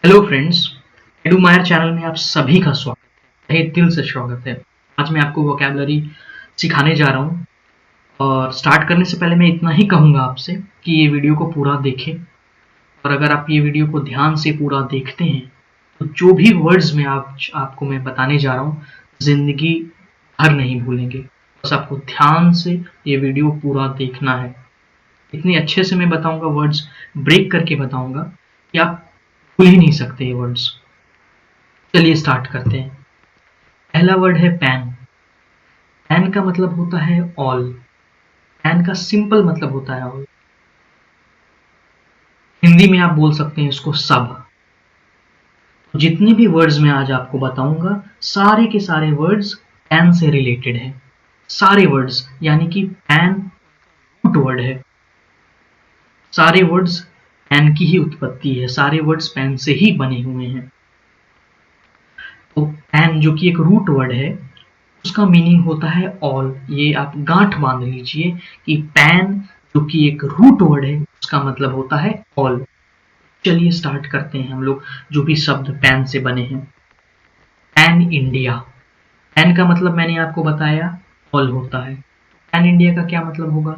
Hello friends, एडुमायर channel में आप सभी का स्वागत है। तहे दिल से स्वागत है। आज मैं आपको वोकैबुलरी सिखाने जा रहा हूँ और स्टार्ट करने से पहले मैं इतना ही कहूँगा आपसे कि ये वीडियो को पूरा देखें। और अगर आप ये वीडियो को ध्यान से पूरा देखते हैं तो जो भी वर्ड्स मैं आपको मैं बताने जा रहा हूँ ज़िंदगी भर नहीं भूलेंगे। बस आपको ध्यान से ये वीडियो पूरा देखना है। इतने अच्छे से मैं बताऊँगा, वर्ड्स ब्रेक करके बताऊँगा कि आप भूल ही नहीं सकते ये वर्ड्स। चलिए स्टार्ट करते हैं। पहला वर्ड है पैन। पैन का मतलब होता है ऑल। पैन का सिंपल मतलब होता है ऑल। हिंदी में आप बोल सकते हैं इसको सब। जितने भी वर्ड्स मैं आज आपको बताऊंगा सारे के सारे वर्ड्स पैन से रिलेटेड हैं। सारे वर्ड्स यानी कि पैन रूट वर्ड है। सारे वर्ड्स पैन की ही उत्पत्ति है। सारे वर्ड्स पैन से ही बने हुए हैं। तो पैन जो कि एक रूट वर्ड है उसका मीनिंग होता है ऑल। ये आप गांठ बांध लीजिए कि पैन जो कि एक रूट वर्ड है उसका मतलब होता है ऑल। चलिए स्टार्ट करते हैं हम लोग जो भी शब्द पैन से बने हैं। Pan India. पैन का मतलब मैंने आपको बताया ऑल होता है। पैन इंडिया का क्या मतलब होगा?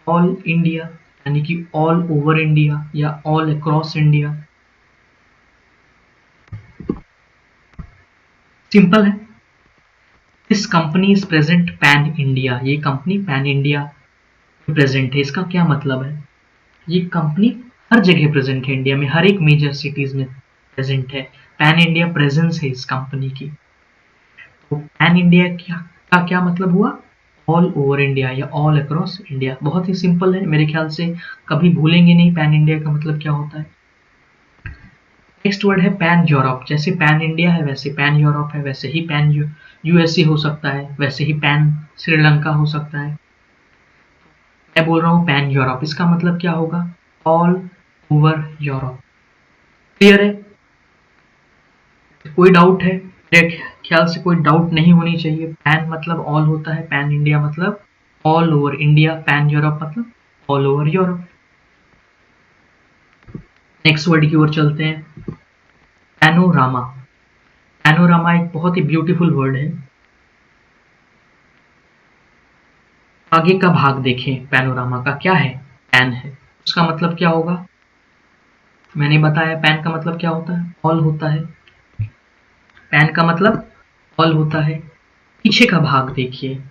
ऑल इंडिया, यानी कि ऑल ओवर इंडिया या ऑल अक्रॉस इंडिया। सिंपल है। This company is present pan India. ये कंपनी पैन इंडिया प्रेजेंट है। इसका क्या मतलब है? ये कंपनी हर जगह प्रेजेंट है। इंडिया में हर एक मेजर सिटीज में प्रेजेंट है। पैन इंडिया प्रेजेंस है इस कंपनी की। तो पैन इंडिया का क्या मतलब हुआ? ऑल ओवर इंडिया या ऑल अक्रॉस इंडिया। बहुत ही सिंपल है, मेरे ख्याल से कभी भूलेंगे नहीं पैन इंडिया का मतलब क्या होता है। नेक्स्ट वर्ड है पैन यूरोप। जैसे पैन इंडिया है वैसे पैन यूरोप है, वैसे ही पैन यूएसए हो सकता है, वैसे ही पैन श्रीलंका हो सकता है। मैं बोल रहा हूँ पैन यूरोप, इसका मतलब क्या होगा? All over Europe. क्लियर है? कोई डाउट है? मेरे ख्याल से कोई डाउट नहीं होनी चाहिए। पैन मतलब ऑल होता है, पैन इंडिया मतलब all over India, pan Europe मतलब all over Europe. Next word की ओर चलते हैं। पैनोरामा। पैनोरामा एक बहुत ही ब्यूटीफुल वर्ड है। आगे का भाग देखें, पैनोरामा का क्या है? पैन है, उसका मतलब क्या होगा? मैंने बताया पैन का मतलब क्या होता है? ऑल होता है। पैन का मतलब ऑल होता है। पीछे का भाग देखिए,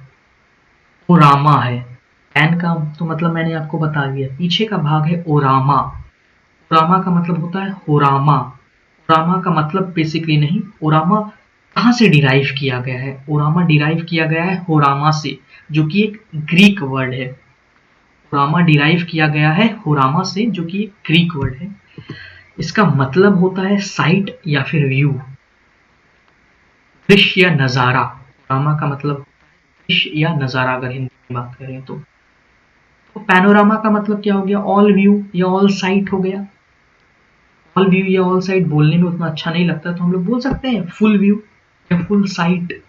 ओरामा है। पैन का तो मतलब मैंने आपको बता दिया। पीछे का भाग है ओरामा। ओरामा का मतलब होता है होरामा। ओरामा का मतलब बेसिकली नहीं, ओरामा कहाँ से डिराइव किया गया है? ओरामा डिराइव किया गया है होरामा से, जो कि एक ग्रीक वर्ड है। ओरामा डिराइव किया गया है होरामा से, जो कि एक ग्रीक वर्ड है। इसका मतलब होता है साइट या फिर व्यू, दृश्य या नजारा। ओरामा का मतलब दृश्य या नजारा, अगर हिंदी में बात करें तो पैनोरामा का मतलब क्या हो गया? ऑल व्यू या ऑल साइट हो गया। ऑल व्यू या ऑल साइट बोलने में उतना अच्छा नहीं लगता, तो हम लोग बोल सकते हैं फुल व्यू या फुल साइट।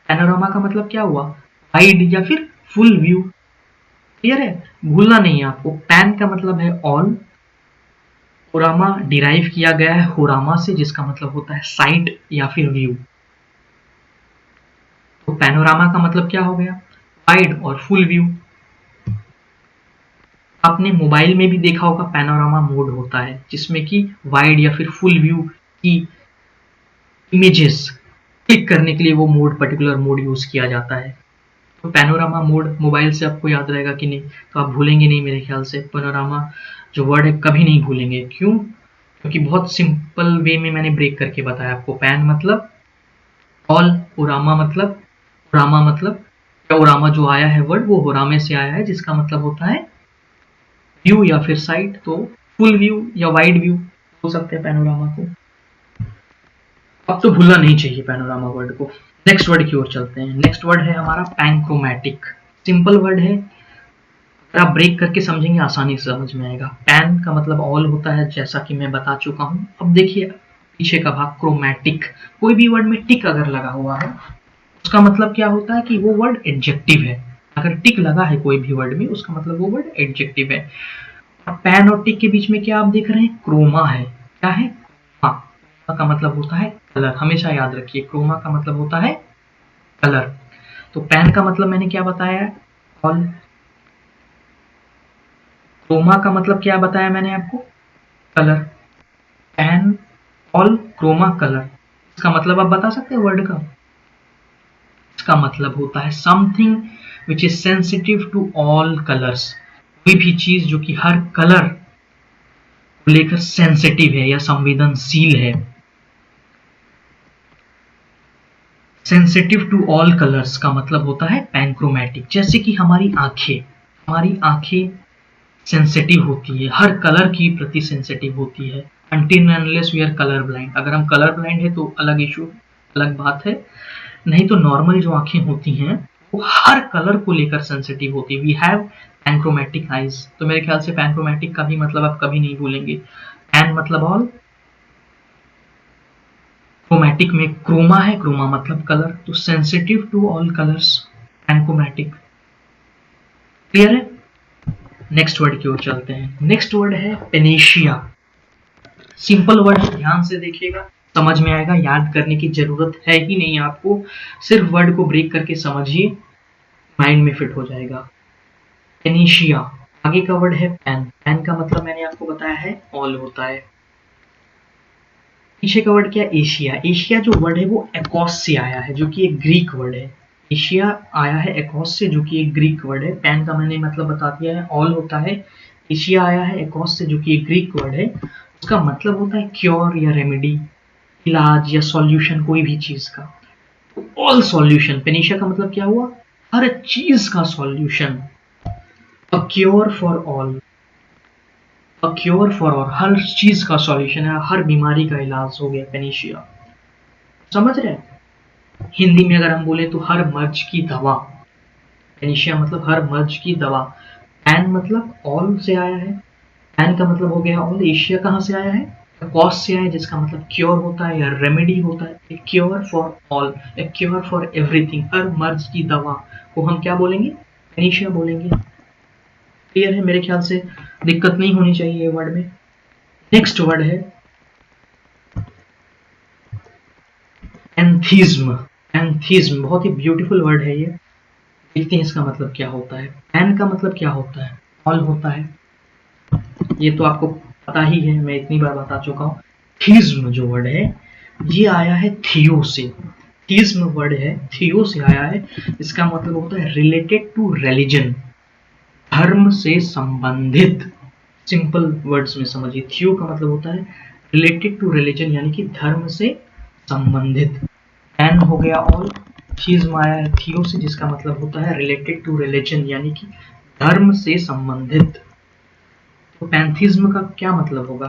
पैनोरामा का मतलब क्या हुआ? वाइड या फिर फुल व्यू। क्लियर है? भूलना नहीं है आपको। पैन का मतलब है ऑल। ओरामा डिराइव किया गया है होरामा से, जिसका मतलब होता है साइट या फिर व्यू। तो पैनोरामा का मतलब क्या हो गया? वाइड और फुल व्यू। आपने मोबाइल में भी देखा होगा पैनोरामा मोड होता है, जिसमें कि वाइड या फिर फुल व्यू की इमेजेस क्लिक करने के लिए वो मोड, पर्टिकुलर मोड यूज किया जाता है। तो पैनोरामा मोड मोबाइल से आपको याद रहेगा कि नहीं? तो आप भूलेंगे नहीं मेरे ख्याल से। पैनोरामा जो वर्ड है कभी नहीं भूलेंगे। क्यों? क्योंकि बहुत सिंपल वे में मैंने ब्रेक करके बताया आपको। पैन मतलब ऑल, ओरामा मतलब या ओरामा जो आया है वर्ड वो होरामे से आया है, जिसका मतलब होता है व्यू या फिर साइट। तो फुल व्यू या वाइड व्यू बोल सकते हैं पैनोरामा को। अब तो भूलना नहीं चाहिए पैनोरामा वर्ड को। नेक्स्ट वर्ड की ओर चलते हैं। नेक्स्ट वर्ड है हमारा पैनक्रोमैटिक। सिंपल वर्ड है, अगर आप ब्रेक करके समझेंगे आसानी से समझ में आएगा। पैन का मतलब ऑल होता है, जैसा कि मैं बता चुका हूं। अब देखिए पीछे का भाग क्रोमैटिक। कोई भी वर्ड में टिक अगर लगा हुआ है उसका मतलब क्या होता है कि वो वर्ड एडजेक्टिव है। अगर टिक लगा है कोई भी वर्ड में उसका मतलब वो वर्ड एडजेक्टिव है। पैन और टिक के बीच में क्या आप देख रहे हैं? क्रोमा है। क्या है? का मतलब होता है कलर, हमेशा याद रखिए क्रोमा का मतलब होता है कलर। तो पैन का मतलब मैंने क्या बताया है, ऑल। क्रोमा का मतलब क्या बताया मैंने आपको, colour. Pan, all, chroma, colour, इसका मतलब आप बता सकते हैं वर्ड का? इसका मतलब होता है something which is sensitive to all colours, कोई भी चीज जो कि हर कलर को लेकर सेंसिटिव है या संवेदनशील है। सेंसिटिव टू ऑल कलर्स का मतलब होता है पैनक्रोमैटिक। जैसे कि हमारी आंखें सेंसिटिव होती है, हर कलर की प्रति सेंसिटिव होती है, until unless we are colour blind. अगर हम कलर ब्लाइंड है तो अलग इशू, अलग बात है, नहीं तो नॉर्मल जो आंखें होती हैं वो हर कलर को लेकर सेंसिटिव होती है। We have panchromatic eyes. तो मेरे ख्याल से पैनक्रोमैटिक का भी मतलब आप कभी नहीं भूलेंगे। पैन मतलब ऑल, क्रोमैटिक में क्रोमा है, क्रोमा मतलब कलर, तो sensitive to all colours, panchromatic. Clear है? नेक्स्ट वर्ड की ओर चलते हैं। नेक्स्ट वर्ड है पेनेशिया। सिंपल वर्ड है, ध्यान से देखिएगा, समझ में आएगा, याद करने की जरूरत है ही नहीं आपको, सिर्फ वर्ड को ब्रेक करके समझिए, माइंड में फिट हो जाएगा। पेनेशिया। आगे का वर्ड है पैन। पैन का मतलब मैंने आपको बताया है ऑल होता है। पीछे का वर्ड क्या है, एशिया। एशिया जो वर्ड है वो एकॉस से आया है, जो कि एक ग्रीक वर्ड है। एशिया आया है एकॉस से, जो कि एक ग्रीक वर्ड है। पैन का मैंने मतलब बता दिया है, ऑल होता है। एशिया आया है एकॉस से, जो कि एक ग्रीक वर्ड है। उसका मतलब होता है क्योर या रेमेडी, इलाज या सॉल्यूशन कोई भी चीज का। ऑल सॉल्यूशन, पेनिशिया का मतलब क्या हुआ, हर चीज का solution. A cure for all, a cure for all, हर चीज का सॉल्यूशन है, हर बीमारी का इलाज हो गया पेनिशिया। समझ रहे हैं? हिंदी में अगर हम बोले तो हर मर्ज की दवा। पेनिशिया मतलब हर मर्ज की दवा। पैन मतलब ऑल से आया है, पैन का मतलब हो गया ऑल। एशिया कहाँ से आया है, कॉज से आया है, जिसका मतलब क्योर होता है या रेमेडी होता है। A cure for all, a cure for everything, हर मर्ज की दवा को हम क्या बोलेंगे, पेनिशिया बोलेंगे। क्लियर है? मेरे ख्याल से दिक्कत नहीं होनी चाहिए वर्ड में। नेक्स्ट वर्ड है एंथिज्म। एंथिज्म बहुत ही ब्यूटीफुल वर्ड है ये। देखते हैं इसका मतलब क्या होता है। पैन का मतलब क्या होता है, ऑल होता है, ये तो आपको पता ही है, मैं इतनी बार बता चुका हूँ। थीज्म जो वर्ड है ये आया है थियो से। थीज्म वर्ड है थियो से आया है। इसका मतलब होता है रिलेटेड टू रिलीजन, धर्म से संबंधित। सिंपल वर्ड्स में समझिए, थियो का मतलब होता है रिलेटेड टू रिलीजन, यानी कि धर्म से संबंधित। पैन हो गया ऑल, थीज्म आया है थियो से, जिसका मतलब होता है रिलेटेड टू रिलीजन, यानी कि धर्म से संबंधित। तो पैंथिज्म का क्या मतलब होगा,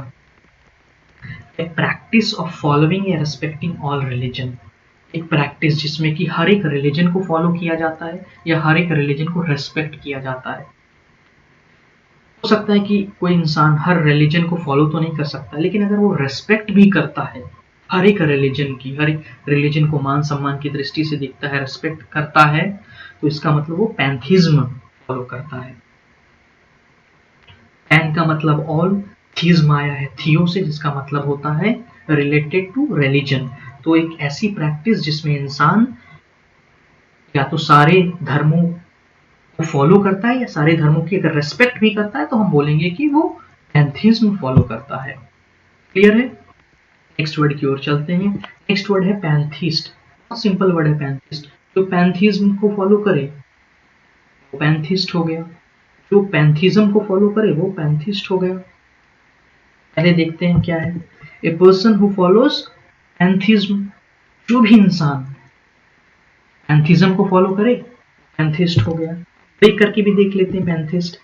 ए प्रैक्टिस ऑफ फॉलोइंग या रिस्पेक्टिंग ऑल रिलीजन। एक प्रैक्टिस जिसमें कि हर एक रिलीजन को फॉलो किया जाता है या हर एक रिलीजन को रेस्पेक्ट किया जाता है। हो सकता है कि कोई इंसान हर रिलीजन को फॉलो तो नहीं कर सकता, लेकिन अगर वो रेस्पेक्ट भी करता है हर एक रिलीजन की, हर एक रिलीजन को मान सम्मान की दृष्टि से देखता है, रेस्पेक्ट करता है, तो इसका मतलब वो पैंथिज्म फॉलो करता है। पैन का मतलब ऑल, थीज्म आया है थियो से, जिसका मतलब होता है रिलेटेड टू रिलीजन। तो एक ऐसी प्रैक्टिस जिसमें इंसान या तो सारे धर्मों को फॉलो करता है या सारे धर्मों की अगर रेस्पेक्ट भी करता है तो हम बोलेंगे कि वो पैंथिज्म फॉलो करता है। क्लियर है? नेक्स्ट वर्ड की ओर चलते हैं। नेक्स्ट वर्ड है पैंथिस्ट। बहुत सिंपल वर्ड है पैंथिस्ट। जो पैंथिज्म को फॉलो करे वो पैंथिस्ट हो गया, जो पैंथिज्म को फॉलो करे वो पैंथिस्ट हो गया। पहले देखते हैं क्या है, a person who follows pantheism. जो भी इंसान पैंथिज्म को फॉलो करे पैंथिस्ट हो गया। ब्रेक करके भी देख लेते हैं पैंथिस्ट।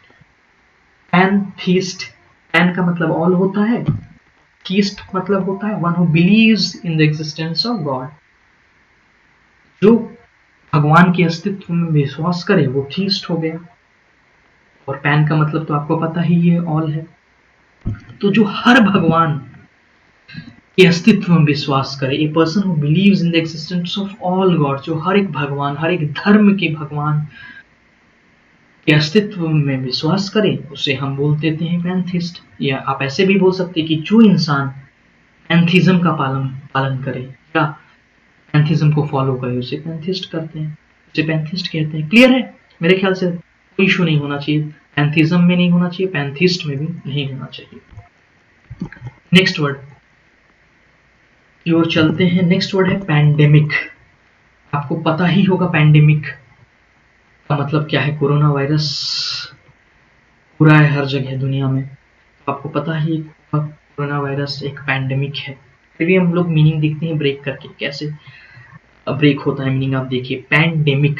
पैंथिस्ट, पैन का मतलब ऑल होता है, थीस्ट मतलब होता है one who believes in the existence of God. जो भगवान के अस्तित्व में विश्वास करे वो थीस्ट हो गया। और पैन का मतलब तो आपको पता ही है, ऑल है। तो जो हर भगवान के अस्तित्व में विश्वास करे, a person who believes in the existence of all God, जो हर एक भगवान, हर एक धर्म के भगवान के अस्तित्व में विश्वास करे, उसे हम बोल देते हैं पैंथिस्ट। या आप ऐसे भी बोल सकते हैं कि जो इंसान पैंथिज्म का पालन करे या पैंथिज्म को फॉलो करे, उसे पैंथिस्ट करते हैं, उसे पैंथिस्ट कहते हैं। क्लियर है? मेरे ख्याल से कोई इशू नहीं होना चाहिए, पैंथिज्म में नहीं होना चाहिए, पैंथिस्ट में भी नहीं होना चाहिए। नेक्स्ट वर्ड की ओर चलते हैं। नेक्स्ट वर्ड है पैंडेमिक। आपको पता ही होगा पैंडेमिक का मतलब क्या है। कोरोना वायरस पूरा है हर जगह दुनिया में, तो आपको पता ही होगा कोरोना वायरस एक पैंडेमिक है। फिर भी हम लोग मीनिंग देखते हैं ब्रेक करके, कैसे ब्रेक होता है मीनिंग। आप देखिए पैंडेमिक,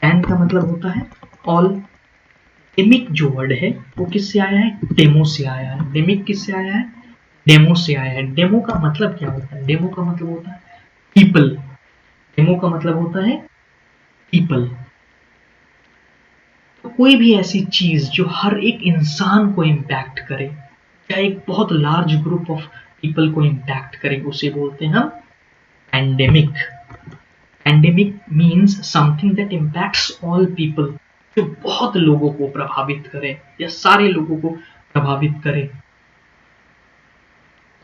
पैन का मतलब होता है ऑल, डेमिक जो वर्ड है वो किससे आया है, डेमो से आया है। डेमिक किससे आया है, डेमो से आया है। डेमो का मतलब क्या होता है, डेमो का मतलब होता है पीपल, डेमो का मतलब होता है पीपल। तो कोई भी ऐसी चीज जो हर एक इंसान को इम्पैक्ट करे या एक बहुत लार्ज ग्रुप ऑफ पीपल को इम्पैक्ट करे, उसे बोलते हैं हम pandemic. Pandemic means something that impacts all people, जो बहुत लोगों को प्रभावित करे या सारे लोगों को प्रभावित करे,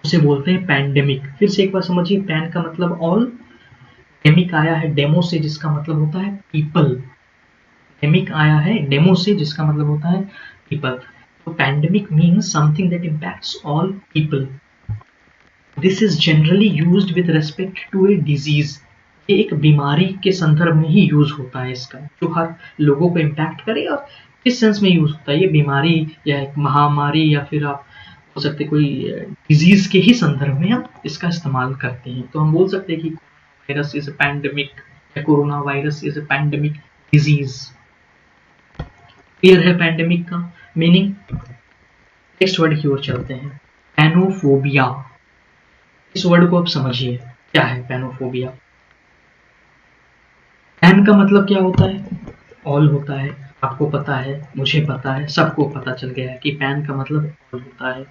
उसे बोलते हैं पैंडेमिक। फिर से एक बार समझिए, पैन का मतलब ऑल, डेमिक आया है डेमो से जिसका मतलब होता है पीपल, डेमिक आया है डेमो से जिसका मतलब होता है पीपल। तो pandemic means something that impacts all people. This is generally used with respect to a disease. ये एक बीमारी के संदर्भ में ही यूज होता है इसका, जो हर लोगों को इम्पैक्ट करे। और किस सेंस में यूज होता है, ये बीमारी या एक महामारी या फिर आप हो सकते कोई डिजीज के ही संदर्भ में हम इसका इस्तेमाल करते हैं। तो हम बोल सकते हैं कि वायरस इज अ पैंडेमिक या corona virus is a pandemic disease. Clear है पैंडेमिक का मीनिंग? नेक्स्ट वर्ड की ओर चलते हैं, पैनोफोबिया। इस वर्ड को आप समझिए, क्या है पैनोफोबिया। पैन का मतलब क्या होता है, ऑल होता है। आपको पता है, मुझे पता है, सबको पता चल गया है कि पैन का मतलब ऑल होता है।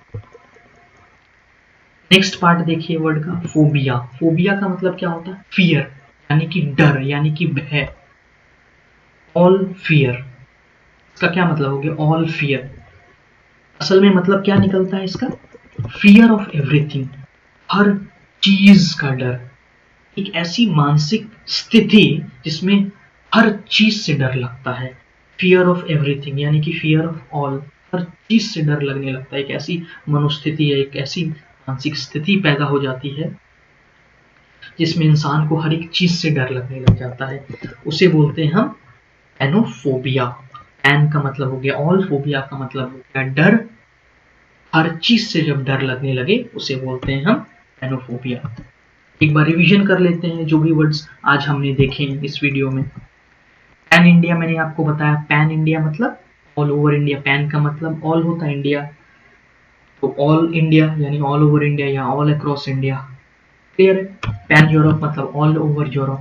नेक्स्ट पार्ट देखिए वर्ड का, फोबिया। फोबिया का मतलब क्या होता है, फियर, यानी कि डर, यानी कि भय। ऑल फियर, इसका क्या मतलब हो गया, ऑल फियर। असल में मतलब क्या निकलता है इसका, फियर ऑफ एवरीथिंग, हर चीज का डर। एक ऐसी मानसिक स्थिति जिसमें हर चीज से डर लगता है। फियर ऑफ एवरीथिंग यानी कि फियर ऑफ ऑल, हर चीज से डर लगने लगता है। एक ऐसी मनोस्थिति है, एक ऐसी मानसिक स्थिति पैदा हो जाती है जिसमें इंसान को हर एक चीज से डर लगने लग जाता है, उसे बोलते हैं हम एनोफोबिया। एन का मतलब हो गया ऑल, फोबिया का मतलब हो गया डर। हर चीज से जब डर लगने लगे उसे बोलते हैं हम एनोफोबिया। एक बार रिवीजन कर लेते हैं जो भी वर्ड्स आज हमने देखे हैं इस वीडियो में। पैन इंडिया मैंने आपको बताया, पैन इंडिया मतलब ऑल ओवर इंडिया। पैन का मतलब ऑल होता है, इंडिया तो ऑल इंडिया यानी ऑल ओवर इंडिया या ऑल अक्रॉस इंडिया। क्लियर है? पैन यूरोप मतलब ऑल ओवर यूरोप।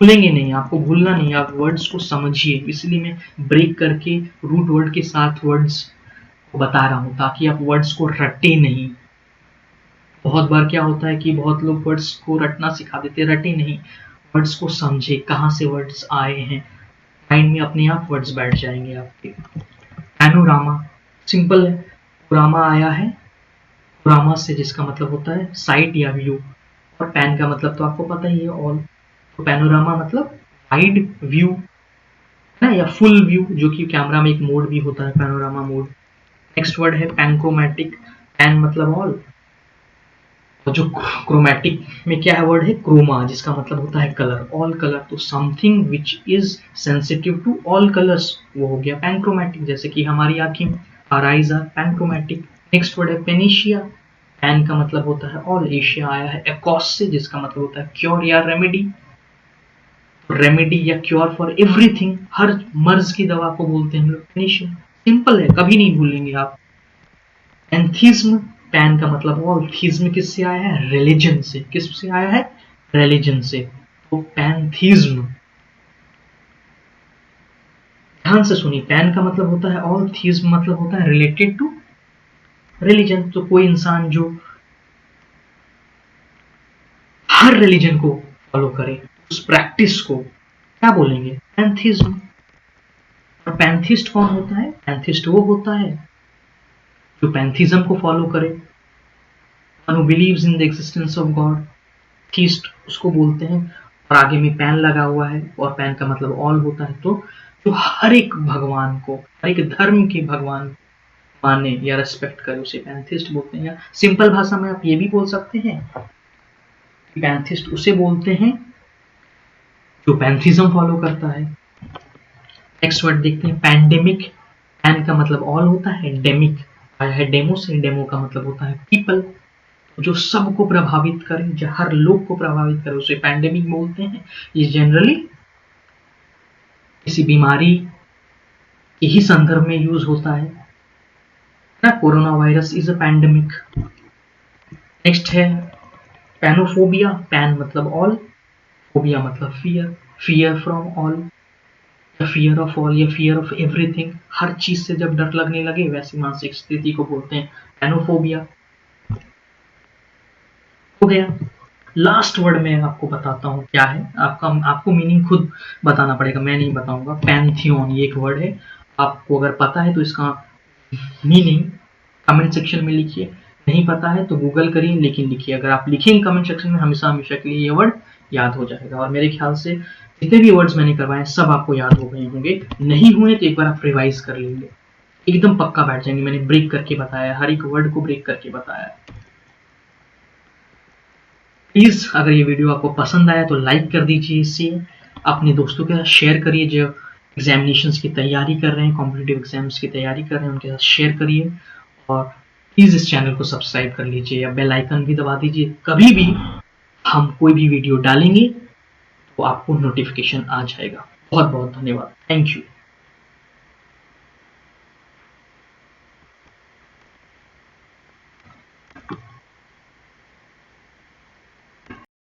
भूलेंगे नहीं, आपको भूलना नहीं, आप वर्ड्स को समझिए, इसलिए मैं ब्रेक करके रूट वर्ड के साथ वर्ड्स को बता रहा हूं ताकि आप वर्ड्स को रटे नहीं। बहुत बार क्या होता है कि बहुत लोग वर्ड्स को रटना सिखा देते, रटे नहीं, वर्ड्स को समझे, कहाँ से वर्ड्स आए हैं, माइंड में अपने आप वर्ड्स बैठ जाएंगे आपके। पैनोरामा सिंपल है, पुरामा आया है पुरामा से जिसका मतलब होता है साइट या व्यू, और पैन का मतलब तो आपको पता ही है ऑल। तो पैनोरामा मतलब वाइड व्यू है ना, या फुल व्यू, जो कि कैमरा में एक मोड भी होता है, पैनोरामा मोड। नेक्स्ट वर्ड है पैनक्रोमैटिक। पैन मतलब ऑल, और जो क्रोमैटिक में क्या है वर्ड है क्रोमा, जिसका मतलब होता है कलर, ऑल कलर। तो something which is sensitive to all colours, वो हो गया पैनक्रोमैटिक। जैसे कि हमारी आंखें, our eyes are panchromatic. Next word है पेनिशिया। पैन का मतलब होता है ऑल, एशिया आया है एकॉस से जिसका मतलब होता है क्योर या रेमेडी। रेमेडी या क्योर फॉर एवरीथिंग, हर मर्ज की दवा को बोलते हैं हम लोग पेनिशिया। सिंपल है, कभी नहीं भूलेंगे आप। एंथिज्म, पैन का मतलब ऑल, थीज्म किससे आया है, रिलीजन से। किससे आया है, रिलीजन से। तो पैंथीज्म, ध्यान से सुनिए, पैन का मतलब होता है ऑल, थीज्म मतलब होता है रिलेटेड टू रिलीजन। तो कोई इंसान जो हर रिलीजन को फॉलो करे, उस प्रैक्टिस को क्या बोलेंगे, पैंथीज्म। और पैंथिस्ट कौन होता है, पैंथिस्ट वो होता है जो पैंथिज्म को फॉलो करे। One who believes in the existence of God, theist उसको बोलते हैं। और आगे में पैन लगा हुआ है और पैन का मतलब ऑल होता है। तो जो हर एक भगवान को, हर एक धर्म के भगवान माने या रेस्पेक्ट करे उसे पैंथिस्ट बोलते हैं। या सिंपल भाषा में आप ये भी बोल सकते हैं कि पैंथिस्ट उसे बोलते हैं जो पैंथिज्म फॉलो करता है। नेक्स्ट वर्ड देखते हैं पैंडेमिक। पैन का मतलब ऑल होता है, डेमिक आया है डेमो से, डेमो का मतलब होता है पीपल। जो सबको प्रभावित करे, जो हर लोग को प्रभावित करे उसे पैंडेमिक बोलते हैं। ये जनरली किसी बीमारी के ही संदर्भ में यूज होता है ना। Corona virus is a pandemic. Next है पैनोफोबिया। पैन मतलब ऑल, फोबिया मतलब फियर, फियर फ्रॉम ऑल, या फियर ऑफ ऑल, या फियर ऑफ एवरीथिंग। हर चीज से जब डर लगने लगे वैसी मानसिक स्थिति को बोलते हैं पैनोफोबिया। हो गया। लास्ट वर्ड में आपको बताता हूँ क्या है। आपको मीनिंग खुद बताना पड़ेगा, मैं नहीं बताऊंगा। पैंथियन ये एक वर्ड है। आपको अगर पता है तो इसका मीनिंग कमेंट सेक्शन में लिखिए, नहीं पता है तो गूगल करिए, लेकिन लिखिए। अगर आप लिखेंगे कमेंट सेक्शन में हमेशा हमेशा के लिए ये वर्ड याद हो जाएगा। और मेरे ख्याल से जितने भी वर्ड्स मैंने करवाए सब आपको याद हो गए होंगे। नहीं हुए तो एक बार आप रिवाइज कर लेंगे, एकदम पक्का बैठ जाएंगे। मैंने ब्रेक करके बताया, हर एक वर्ड को ब्रेक करके बताया। प्लीज अगर ये वीडियो आपको पसंद आया तो लाइक कर दीजिए, इसे अपने दोस्तों के साथ शेयर करिए जो एग्जामिनेशंस की तैयारी कर रहे हैं, कॉम्पिटिटिव एग्जाम्स की तैयारी कर रहे हैं, उनके साथ शेयर करिए। और प्लीज इस चैनल को सब्सक्राइब कर लीजिए या बेल आइकन भी दबा दीजिए। कभी भी हम कोई भी वीडियो डालेंगे तो आपको नोटिफिकेशन आ जाएगा। बहुत बहुत धन्यवाद। Thank you.